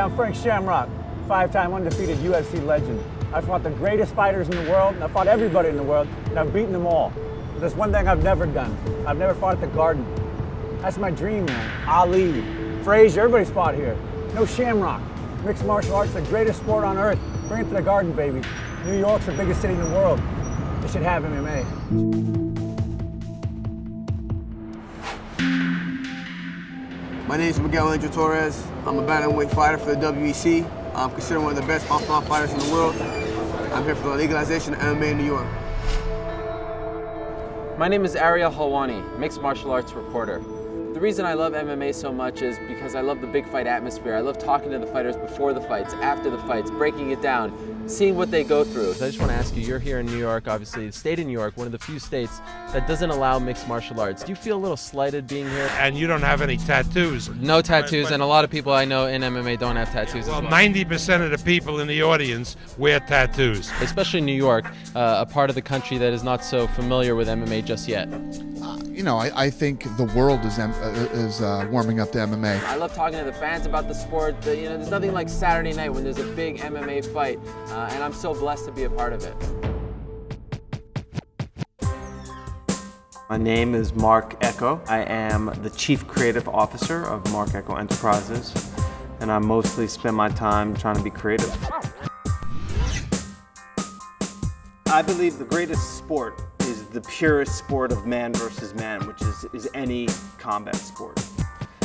I'm Frank Shamrock, 5-time undefeated UFC legend. I fought the greatest fighters in the world, and I fought everybody in the world, and I've beaten them all. But there's one thing I've never done. I've never fought at the Garden. That's my dream, man. Ali, Frazier, everybody's fought here. No Shamrock. Mixed martial arts, the greatest sport on earth. Bring it to the Garden, baby. New York's the biggest city in the world. They should have MMA. My name is Miguel Angel Torres. I'm a bantamweight fighter for the WEC. I'm considered one of the best off-law fighters in the world. I'm here for the legalization of MMA in New York. My name is Ariel Halwani, mixed martial arts reporter. The reason I love MMA so much is because I love the big fight atmosphere. I love talking to the fighters before the fights, after the fights, breaking it down, seeing what they go through. So I just want to ask you, you're here in New York, obviously, the state of New York, one of the few states that doesn't allow mixed martial arts. Do you feel a little slighted being here? And you don't have any tattoos. No tattoos, and a lot of people I know in MMA don't have tattoos Well, as well. 90% of the people in the audience wear tattoos. Especially New York, a part of the country that is not so familiar with MMA just yet. You know, I think the world is warming up to MMA. I love talking to the fans about the sport. You know, there's nothing like Saturday night when there's a big MMA fight, and I'm so blessed to be a part of it. My name is Mark Echo. I am the Chief Creative Officer of Mark Echo Enterprises, and I mostly spend my time trying to be creative. I believe the greatest sport is the purest sport of man versus man, which is any combat sport.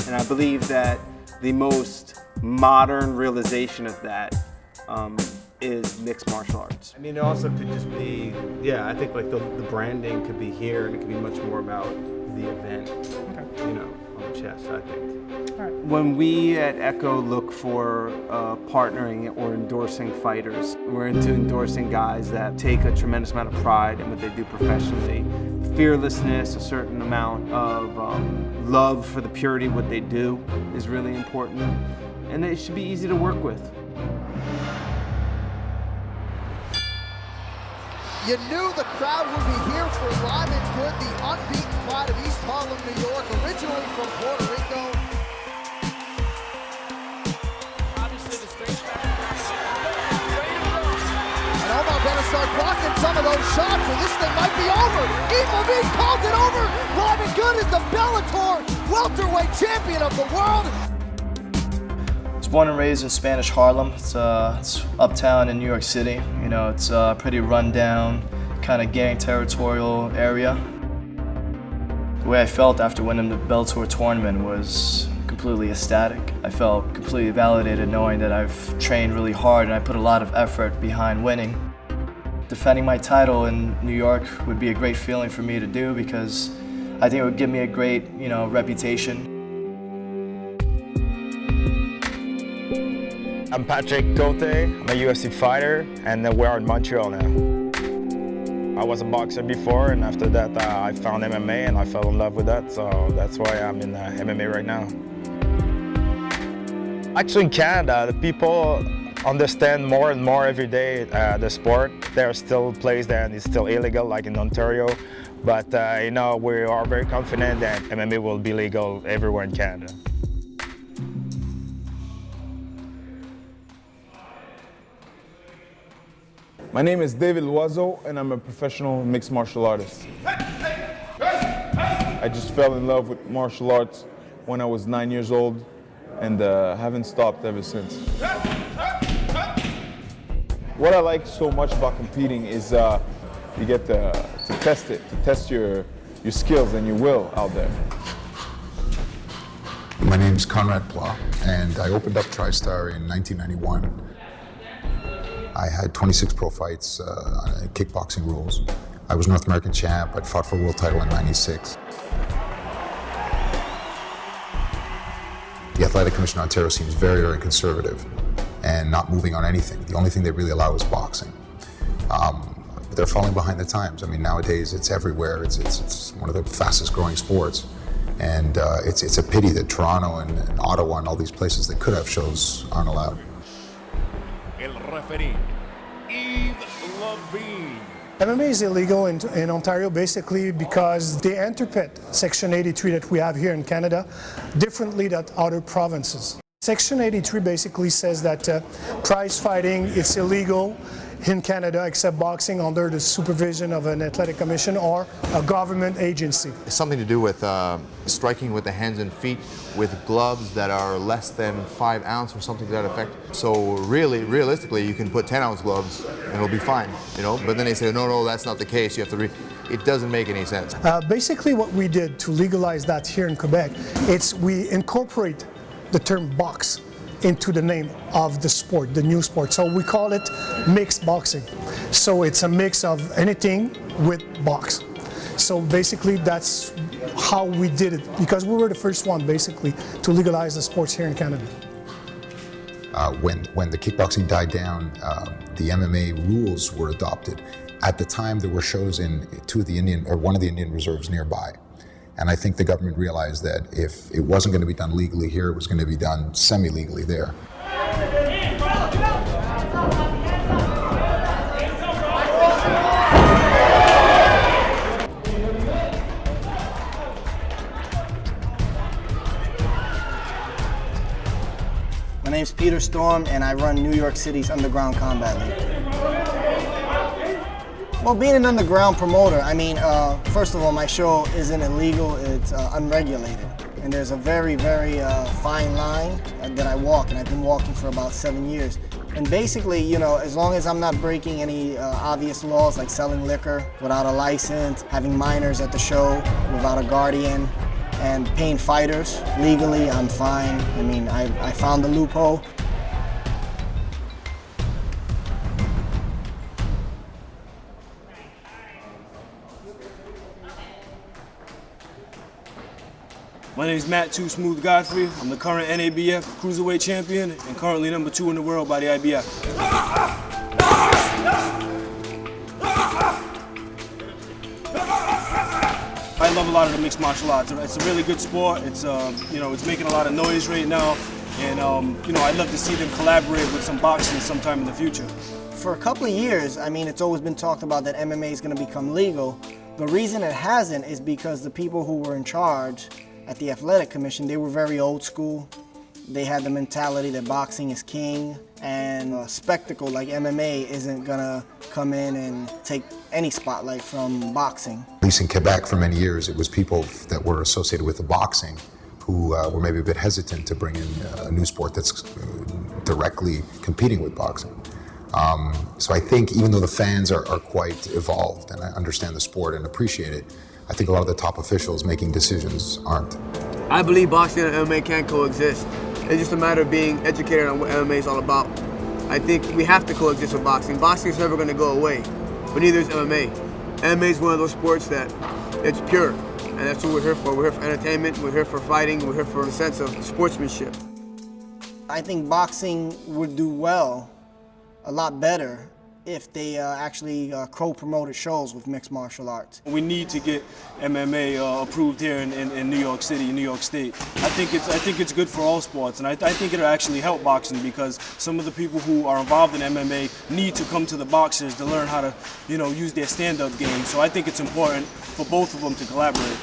And I believe that the most modern realization of that is mixed martial arts. I mean, it also could just be, yeah, I think like the branding could be here, and it could be much more about the event, you know, on the chest, I think. When we at Echo look for partnering or endorsing fighters, we're into endorsing guys that take a tremendous amount of pride in what they do professionally. Fearlessness, a certain amount of love for the purity of what they do is really important, and it should be easy to work with. You knew the crowd would be here for Live and Good, the unbeaten pride of East Harlem, New York, originally from Puerto Rico. And Omar better start blocking some of those shots, or this thing might be over. Evil calls it over. Live and Good is the Bellator welterweight champion of the world. Born and raised in Spanish Harlem. It's uptown in New York City. You know, it's a pretty rundown, kind of gang territorial area. The way I felt after winning the Bellator tournament was completely ecstatic. I felt completely validated knowing that I've trained really hard and I put a lot of effort behind winning. Defending my title in New York would be a great feeling for me to do because I think it would give me a great, you know, reputation. I'm Patrick Cote, I'm a UFC fighter, and we're in Montreal now. I was a boxer before, and after that I found MMA and I fell in love with that, so that's why I'm in MMA right now. Actually in Canada, the people understand more and more every day the sport. There are still places that it's still illegal, like in Ontario, but you know, we are very confident that MMA will be legal everywhere in Canada. My name is David Loiseau, and I'm a professional mixed martial artist. I just fell in love with martial arts when I was 9 years old, and haven't stopped ever since. What I like so much about competing is you get to test it, to test your skills and your will out there. My name is Conrad Pla, and I opened up TriStar in 1991. I had 26 pro fights, kickboxing rules. I was North American champ. I'd fought for a world title in '96. The Athletic Commission of Ontario seems very, very conservative and not moving on anything. The only thing they really allow is boxing. But they're falling behind the times. I mean, nowadays it's everywhere. It's one of the fastest growing sports. And it's a pity that Toronto and Ottawa and all these places that could have shows aren't allowed. El referee, Yves Levine. MMA is illegal in Ontario basically because they interpret Section 83 that we have here in Canada differently than other provinces. Section 83 basically says that prize fighting is illegal in Canada except boxing under the supervision of an athletic commission or a government agency. It's something to do with striking with the hands and feet with gloves that are less than 5 ounce or something to that effect. So realistically, you can put 10-ounce gloves and it'll be fine, you know? But then they say, no, that's not the case. You have to it doesn't make any sense. Basically what we did to legalize that here in Quebec, we incorporate the term box into the name of the sport, the new sport. So we call it mixed boxing. So it's a mix of anything with box. So basically that's how we did it, because we were the first one basically to legalize the sports here in Canada. When the kickboxing died down, the MMA rules were adopted. At the time, there were shows in one of the Indian reserves nearby. And I think the government realized that if it wasn't going to be done legally here, it was going to be done semi-legally there. My name's Peter Storm, and I run New York City's Underground Combat League. Well, being an underground promoter, I mean, first of all, my show isn't illegal, it's unregulated. And there's a very, very fine line that I walk, and I've been walking for about 7 years. And basically, you know, as long as I'm not breaking any obvious laws like selling liquor without a license, having minors at the show without a guardian, and paying fighters legally, I'm fine. I mean, I found the loophole. My name is Matt Too Smooth Godfrey. I'm the current NABF Cruiserweight Champion and currently #2 in the world by the IBF. I love a lot of the mixed martial arts. It's a really good sport. It's it's making a lot of noise right now, and I'd love to see them collaborate with some boxing sometime in the future. For a couple of years, I mean, it's always been talked about that MMA is going to become legal. The reason it hasn't is because the people who were in charge at the Athletic Commission, they were very old school. They had the mentality that boxing is king, and a spectacle like MMA isn't gonna come in and take any spotlight from boxing. At least in Quebec for many years, it was people that were associated with the boxing who were maybe a bit hesitant to bring in a new sport that's directly competing with boxing. So I think even though the fans are quite evolved and I understand the sport and appreciate it, I think a lot of the top officials making decisions aren't. I believe boxing and MMA can coexist. It's just a matter of being educated on what MMA is all about. I think we have to coexist with boxing. Boxing is never going to go away, but neither is MMA. MMA is one of those sports that it's pure, and that's what we're here for. We're here for entertainment, we're here for fighting, we're here for a sense of sportsmanship. I think boxing would do well, a lot better, if they actually co-promoted shows with mixed martial arts. We need to get MMA approved here in New York City, New York State. I think it's good for all sports, and I think it'll actually help boxing because some of the people who are involved in MMA need to come to the boxers to learn how to, use their stand-up game. So I think it's important for both of them to collaborate.